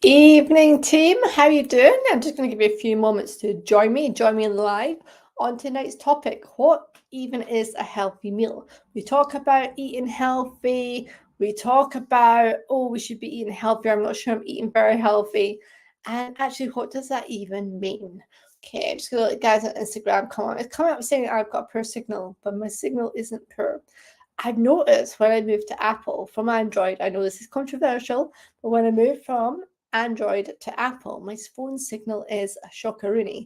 Evening team, how you doing? I'm just going to give you a few moments to join me live on tonight's topic. What even is a healthy meal? We talk about eating healthy. We talk about, oh, we should be eating healthier. I'm not sure I'm eating very healthy. And actually, what does that even mean? Okay, I'm just going to let guys on Instagram come on. It's coming up saying I've got poor signal, but my signal isn't poor. I've noticed when I moved to Apple from Android, I know this is controversial, but when I moved from Android to Apple, my phone signal is a shockaroony.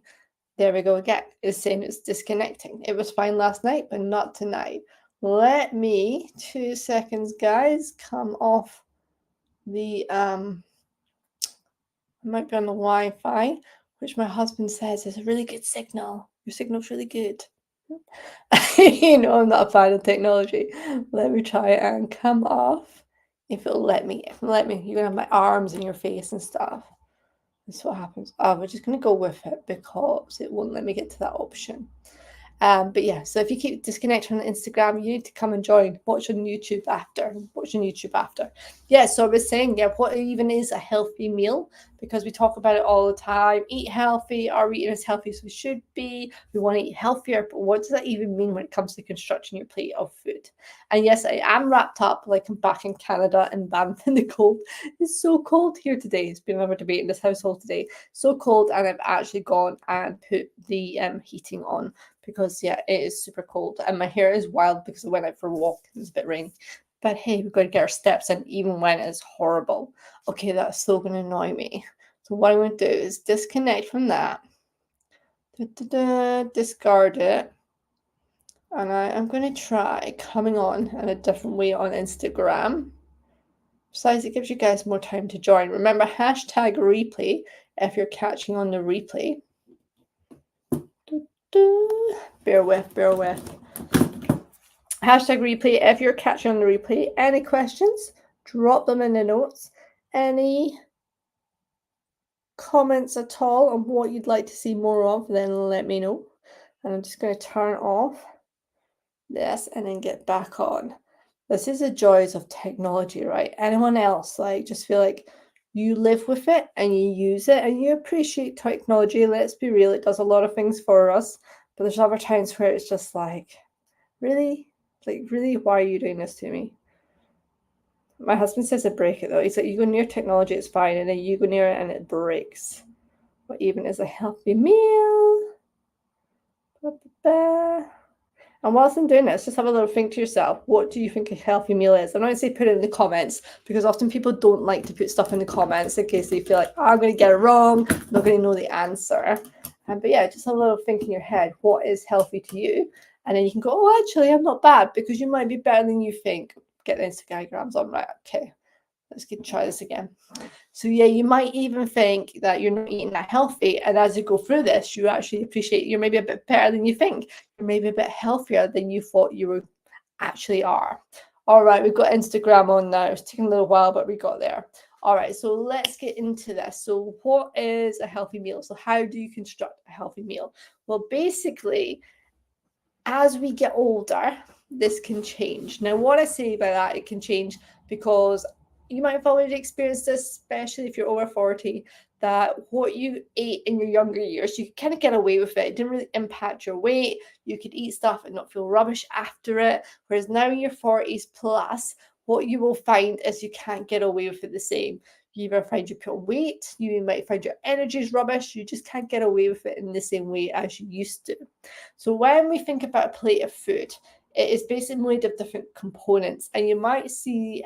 There we go again. It's saying it's disconnecting. It was fine last night, but not tonight. Let me 2 seconds, guys, come off the I might be on the Wi-Fi, which my husband says is a really good signal. Your signal's really good. I'm not a fan of technology. Let me try and come off. If it'll let me. If it'll let me, you're gonna have my arms in your face and stuff. That's what happens. We're just gonna go with it because it won't let me get to that option. But yeah, so if you keep disconnecting on Instagram, you need to come and join. Watch on YouTube after. Yeah, so I was saying, yeah, what even is a healthy meal? Because we talk about it all the time. Eat healthy. Are we eating as healthy as we should be? We want to eat healthier, but what does that even mean when it comes to constructing your plate of food? And yes, I am wrapped up like I'm back in Canada and Banff in the cold. It's so cold here today. It's been another debate in this household today. So cold, and I've actually gone and put the heating on because yeah, it is super cold and my hair is wild because I went out for a walk and it was a bit rainy. But hey, we've got to get our steps in even when it's horrible. Okay, that's still going to annoy me. So what I'm going to do is disconnect from that. Discard it. And I am going to try coming on in a different way on Instagram. Besides, it gives you guys more time to join. Remember, hashtag replay if you're catching on the replay. Bear with. Hashtag replay if you're catching on the replay. Any questions? Drop them in the notes. Any comments at all on what you'd like to see more of, then let me know. And I'm just going to turn off this and then get back on. This is the joys of technology, right? Anyone else just feel like you live with it and you use it and you appreciate technology. Let's be real, it does a lot of things for us, but there's other times where it's just like, really? Really, why are you doing this to me? My husband says to break it though. He's like, you go near technology, it's fine, and then you go near it and it breaks. What even is a healthy meal? And whilst I'm doing this, just have a little think to yourself, what do you think a healthy meal is? I'm not going to say put it in the comments because often people don't like to put stuff in the comments in case they feel like, I'm going to get it wrong, I'm not going to know the answer. But yeah, just a little think in your head, what is healthy to you? And then you can go, oh, actually, I'm not bad because you might be better than you think. Get the Instagrams on, right? Okay, let's try this again. So yeah, you might even think that you're not eating that healthy, and as you go through this, you actually appreciate you're maybe a bit better than you think. You're maybe a bit healthier than you thought you actually are. All right, we've got Instagram on now. It's taking a little while, but we got there. All right, so let's get into this. So what is a healthy meal? So how do you construct a healthy meal? Well, basically, as we get older, this can change. Now, what I say by that, it can change because you might have already experienced this, especially if you're over 40, that what you ate in your younger years, you could kind of get away with it. It didn't really impact your weight. You could eat stuff and not feel rubbish after it. Whereas now in your 40s plus, what you will find is you can't get away with it the same. You either find you put on weight, you might find your energy is rubbish, you just can't get away with it in the same way as you used to. So when we think about a plate of food, it is basically made of different components, and you might see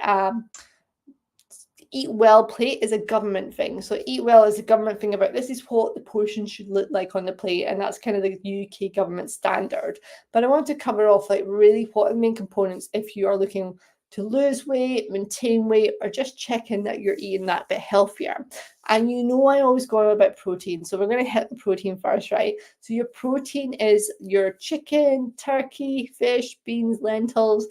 Eat Well plate is a government thing. So Eat Well is a government thing about this is what the portion should look like on the plate, and that's kind of the UK government standard. But I want to cover off really what are the main components if you are looking to lose weight, maintain weight, or just checking that you're eating that bit healthier. And I always go on about protein. So we're going to hit the protein first, right? So your protein is your chicken, turkey, fish, beans, lentils.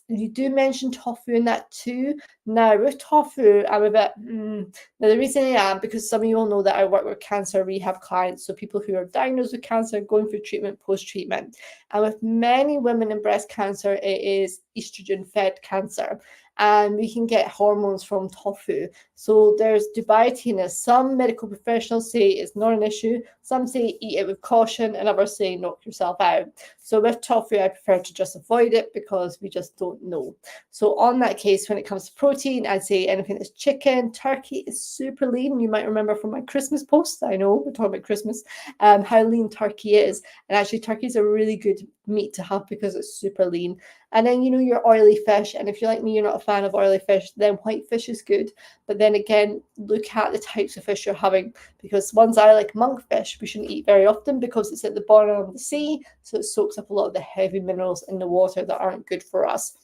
You do mention tofu in that too. Now, with tofu, I'm a bit. Now, the reason I am because some of you will know that I work with cancer rehab clients, so people who are diagnosed with cancer, going through treatment, post treatment. And with many women in breast cancer, it is estrogen fed cancer. and we can get hormones from tofu. So there's Dubaitina. Some medical professionals say it's not an issue. Some say eat it with caution, and others say knock yourself out. So with tofu, I prefer to just avoid it because we just don't know. So on that case, when it comes to protein, I'd say anything that's chicken, turkey is super lean. You might remember from my Christmas post, I know we're talking about Christmas, how lean turkey is. And actually turkey is a really good meat to have because it's super lean. And then, your oily fish. And if you're like me, you're not a fan of oily fish, then white fish is good. But then again, look at the types of fish you're having, because ones I like, monkfish, we shouldn't eat very often because it's at the bottom of the sea. So it soaks up a lot of the heavy minerals in the water that aren't good for us.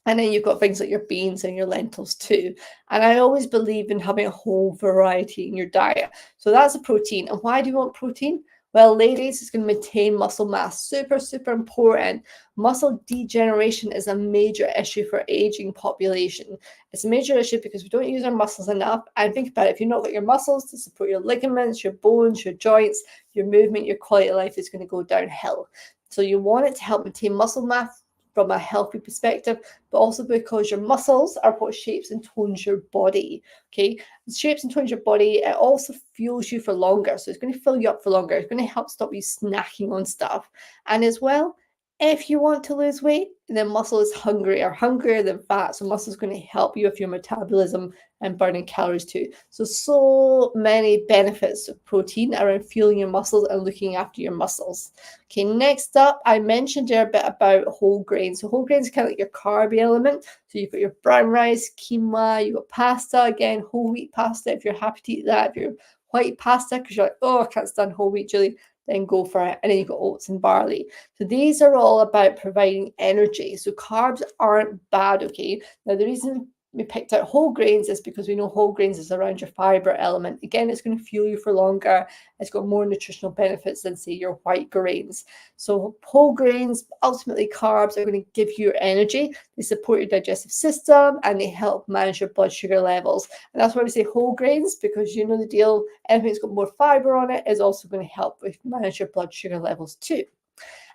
And then you've got things like your beans and your lentils too. And I always believe in having a whole variety in your diet. So that's a protein. And why do you want protein? Well, ladies, it's going to maintain muscle mass. Super, super important. Muscle degeneration is a major issue for aging population. It's a major issue because we don't use our muscles enough. And think about it, if you've not got your muscles to support your ligaments, your bones, your joints, your movement, your quality of life is going to go downhill. So you want it to help maintain muscle mass from a healthy perspective, but also because your muscles are what shapes and tones your body. Okay, it shapes and tones your body. It also fuels you for longer, so it's going to fill you up for longer. It's going to help stop you snacking on stuff. And as well, if you want to lose weight, then muscle is hungrier than fat. So muscle is going to help you with your metabolism and burning calories too. So many benefits of protein around fueling your muscles and looking after your muscles. Okay, next up, I mentioned there a bit about whole grains. So whole grains is kind of like your carby element. So you've got your brown rice, quinoa, you've got pasta, again, whole wheat pasta if you're happy to eat that. If you're white pasta, because you're like, oh, I can't stand whole wheat, Julie, then go for it. And then you've got oats and barley. So these are all about providing energy. So carbs aren't bad, okay? Now, the reason we picked out whole grains is because we know whole grains is around your fiber element. Again, it's going to fuel you for longer. It's got more nutritional benefits than, say, your white grains. So whole grains, ultimately carbs, are going to give you energy. They support your digestive system and they help manage your blood sugar levels. And that's why we say whole grains, because you know the deal, anything that's got more fiber on it is also going to help with manage your blood sugar levels too.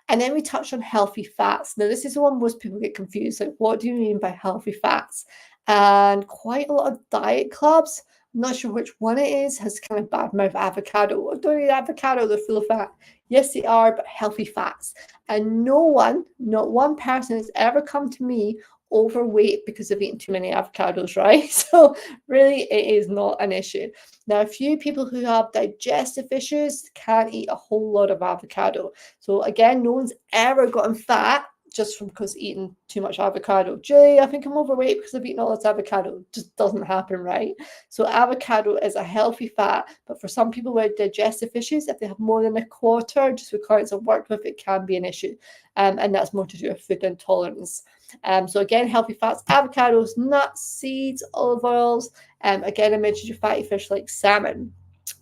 And then we touched on healthy fats. Now, this is the one most people get confused. Like, what do you mean by healthy fats? And quite a lot of diet clubs, I'm not sure which one it is, has kind of badmouth avocado. Oh, don't eat avocado, they're full of fat. Yes, they are, but healthy fats. And not one person has ever come to me overweight because of eating too many avocados, right? So really, it is not an issue. Now, a few people who have digestive issues can't eat a whole lot of avocado. So again, no one's ever gotten fat just from because eating too much avocado. Julie, I think I'm overweight because I've eaten all this avocado. It just doesn't happen, right? So avocado is a healthy fat, but for some people with digestive issues, if they have more than a quarter, just because I've worked with, it can be an issue. And that's more to do with food intolerance. So again, healthy fats, avocados, nuts, seeds, olive oils. Again, I mentioned your fatty fish like salmon.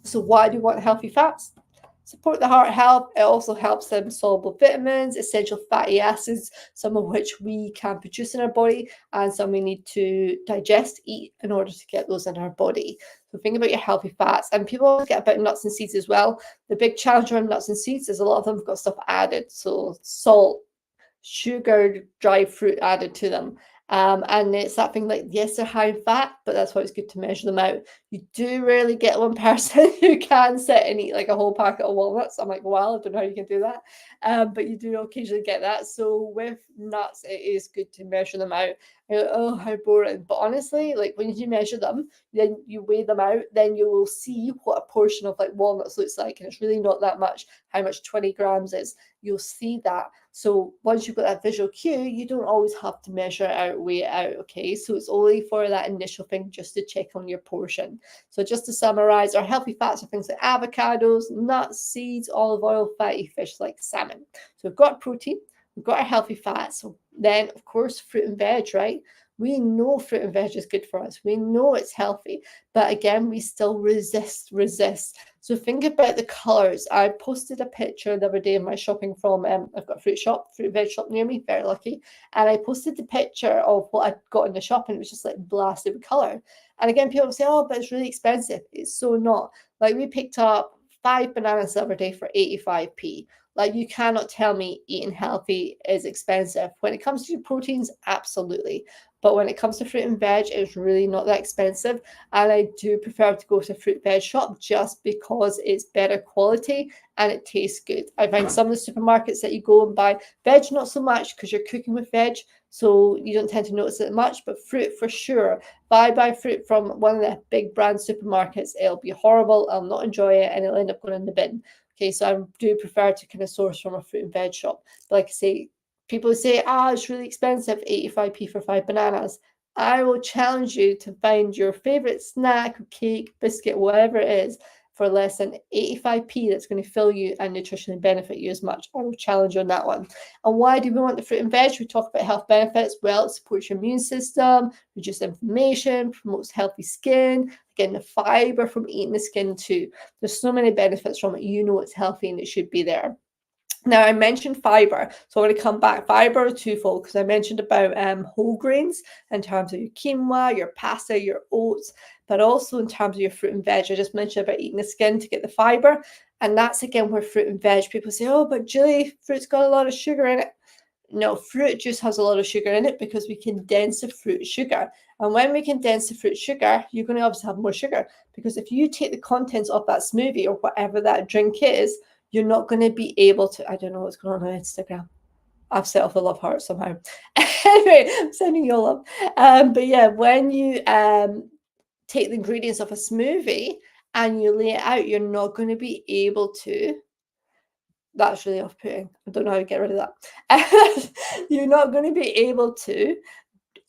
So why do you want healthy fats? Support the heart health. It also helps them soluble vitamins, essential fatty acids, some of which we can produce in our body and some we need to digest, eat in order to get those in our body. So think about your healthy fats. And people always get about nuts and seeds as well. The big challenge around nuts and seeds is a lot of them have got stuff added. So salt, sugar, dried fruit added to them. And it's that thing like, yes, they're high in fat, but that's why it's good to measure them out. You do rarely get one person who can sit and eat like a whole packet of walnuts. I'm like, well, I don't know how you can do that. But you do occasionally get that. So with nuts, it is good to measure them out. Like, oh, how boring. But honestly, like when you measure them, then you weigh them out, then you will see what a portion of like walnuts looks like. And it's really not that much, how much 20 grams is. You'll see that. So once you've got that visual cue, you don't always have to measure it out, weigh it out, okay? So it's only for that initial thing just to check on your portion. So just to summarize, our healthy fats are things like avocados, nuts, seeds, olive oil, fatty fish like salmon. So we've got protein, we've got our healthy fats. So then, of course, fruit and veg, right? We know fruit and veg is good for us. We know it's healthy. But again, we still resist. So think about the colors. I posted a picture the other day of my shopping from, I've got a fruit and veg shop near me, very lucky. And I posted the picture of what I'd got in the shop and it was just like blasted with color. And again, people say, oh, but it's really expensive. It's so not. Like we picked up 5 bananas the other day for 85p. Like you cannot tell me eating healthy is expensive. When it comes to proteins, absolutely. But when it comes to fruit and veg, it's really not that expensive. And I do prefer to go to a fruit veg shop just because it's better quality and it tastes good. I find some of the supermarkets that you go and buy veg, not so much because you're cooking with veg, so you don't tend to notice it much, but fruit for sure. If I buy fruit from one of the big brand supermarkets, it'll be horrible. I'll not enjoy it and it'll end up going in the bin. Okay, so I do prefer to kind of source from a fruit and veg shop. But like I say, people say, it's really expensive, 85p for 5 bananas. I will challenge you to find your favorite snack, cake, biscuit, whatever it is, for less than 85p that's going to fill you and nutritionally benefit you as much. I will challenge you on that one. And why do we want the fruit and veg? We talk about health benefits. Well, it supports your immune system, reduces inflammation, promotes healthy skin, getting the fiber from eating the skin too. There's so many benefits from it. You know it's healthy and it should be there. Now, I mentioned fiber, so I'm going to come back. Fiber twofold, because I mentioned about whole grains in terms of your quinoa, your pasta, your oats, but also in terms of your fruit and veg. I just mentioned about eating the skin to get the fiber, and that's again where fruit and veg, people say, but Julie, fruit's got a lot of sugar in it. No, fruit juice has a lot of sugar in it because we condense the fruit sugar. And when we condense the fruit sugar, you're going to obviously have more sugar, because if you take the contents of that smoothie or whatever that drink is, you're not going to be able to, I don't know what's going on Instagram. I've set off a love heart somehow. Anyway, I'm sending you love. But yeah, when you take the ingredients of a smoothie and you lay it out, you're not going to be able to. That's really off-putting. I don't know how to get rid of that. You're not going to be able to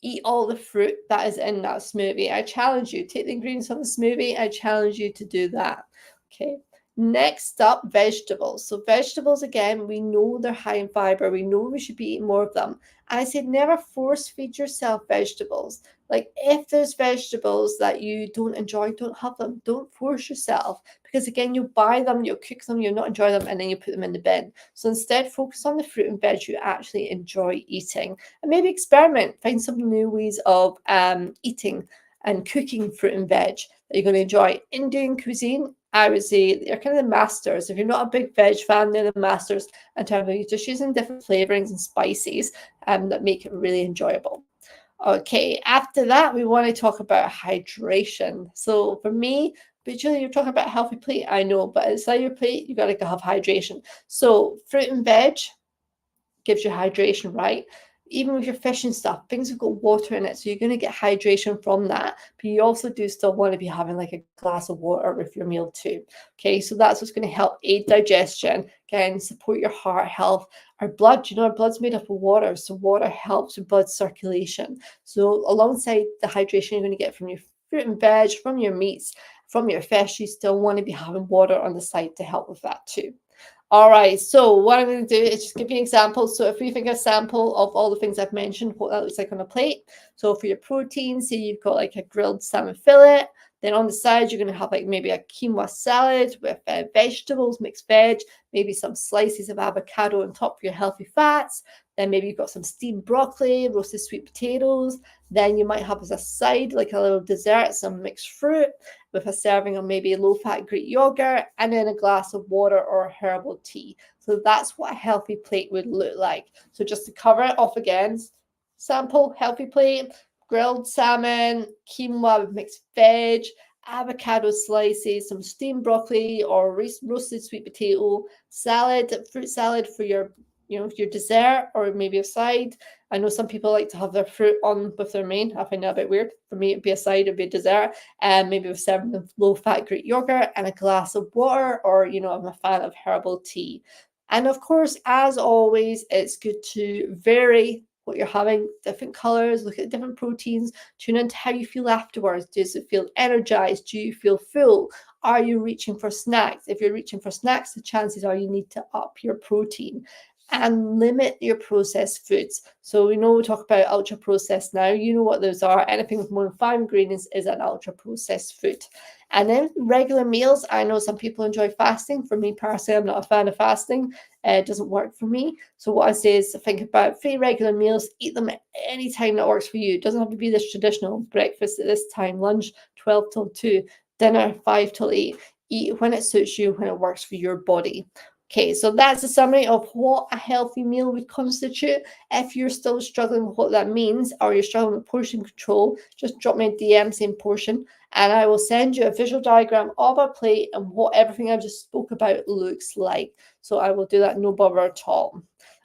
eat all the fruit that is in that smoothie. I challenge you, take the ingredients of the smoothie. I challenge you to do that. Okay. Next up, vegetables. So vegetables, again, we know they're high in fiber. We know we should be eating more of them. And I said, never force feed yourself vegetables. Like if there's vegetables that you don't enjoy, don't have them. Don't force yourself, because again, you'll buy them, you'll cook them, you'll not enjoy them, and then you put them in the bin. So instead, focus on the fruit and veg you actually enjoy eating, and maybe experiment, find some new ways of eating and cooking fruit and veg that you're going to enjoy. Indian cuisine, I would say they're kind of the masters. If you're not a big veg fan, they're the masters in terms of just using different flavorings and spices that make it really enjoyable. Okay, after that, we want to talk about hydration. So for me, but Julie, you're talking about a healthy plate. I know, but inside your plate, you got to have hydration. So fruit and veg gives you hydration, right? Even with your fish and stuff, things have got water in it, so you're going to get hydration from that. But you also do still want to be having like a glass of water with your meal too. Okay, so that's what's going to help aid digestion, again, support your heart health. Our blood, our blood's made up of water, so water helps with blood circulation. So alongside the hydration you're going to get from your fruit and veg, from your meats, from your fish, you still want to be having water on the side to help with that too. All right, so what I'm going to do is just give you an example. So if we think a sample of all the things I've mentioned, what that looks like on a plate. So for your protein, say you've got like a grilled salmon fillet. Then on the side, you're going to have like maybe a quinoa salad with vegetables, mixed veg, maybe some slices of avocado on top for your healthy fats. Then maybe you've got some steamed broccoli, roasted sweet potatoes. Then you might have as a side, like a little dessert, some mixed fruit with a serving of maybe low-fat Greek yogurt, and then a glass of water or herbal tea. So that's what a healthy plate would look like. So just to cover it off again, sample, healthy plate, grilled salmon, quinoa with mixed veg, avocado slices, some steamed broccoli or roasted sweet potato, salad, fruit salad for your your dessert or maybe a side. I know some people like to have their fruit on with their main. I find that a bit weird. For me, it'd be a side, it'd be a dessert, and maybe with serving of low-fat Greek yogurt and a glass of water, or I'm a fan of herbal tea. And of course, as always, it's good to vary what you're having, different colors, look at different proteins, tune into how you feel afterwards. Does it feel energized? Do you feel full? Are you reaching for snacks? If you're reaching for snacks, the chances are you need to up your protein. And limit your processed foods. So we talk about ultra processed now. You know what those are. Anything with more than 5 ingredients is an ultra processed food. And then regular meals. I know some people enjoy fasting. For me personally, I'm not a fan of fasting. It doesn't work for me. So what I say is think about 3 regular meals. Eat them at any time that works for you. It doesn't have to be this traditional breakfast at this time, lunch 12 till 2, dinner 5 till 8. Eat when it suits you, when it works for your body. Okay, so that's a summary of what a healthy meal would constitute. If you're still struggling with what that means, or you're struggling with portion control, just drop me a DM saying portion, and I will send you a visual diagram of our plate and what everything I just spoke about looks like. So I will do that, no bother at all.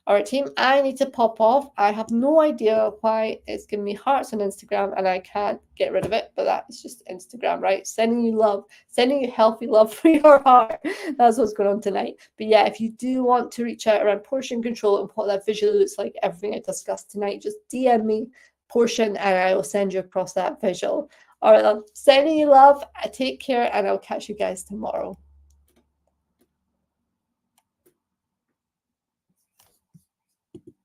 All right, team, I need to pop off. I have no idea why it's giving me hearts on Instagram and I can't get rid of it, but that is just Instagram, right? Sending you love, sending you healthy love for your heart. That's what's going on tonight. But yeah, if you do want to reach out around portion control and what that visually looks like, everything I discussed tonight, just DM me portion and I will send you across that visual. All right, love. Sending you love. Take care and I'll catch you guys tomorrow.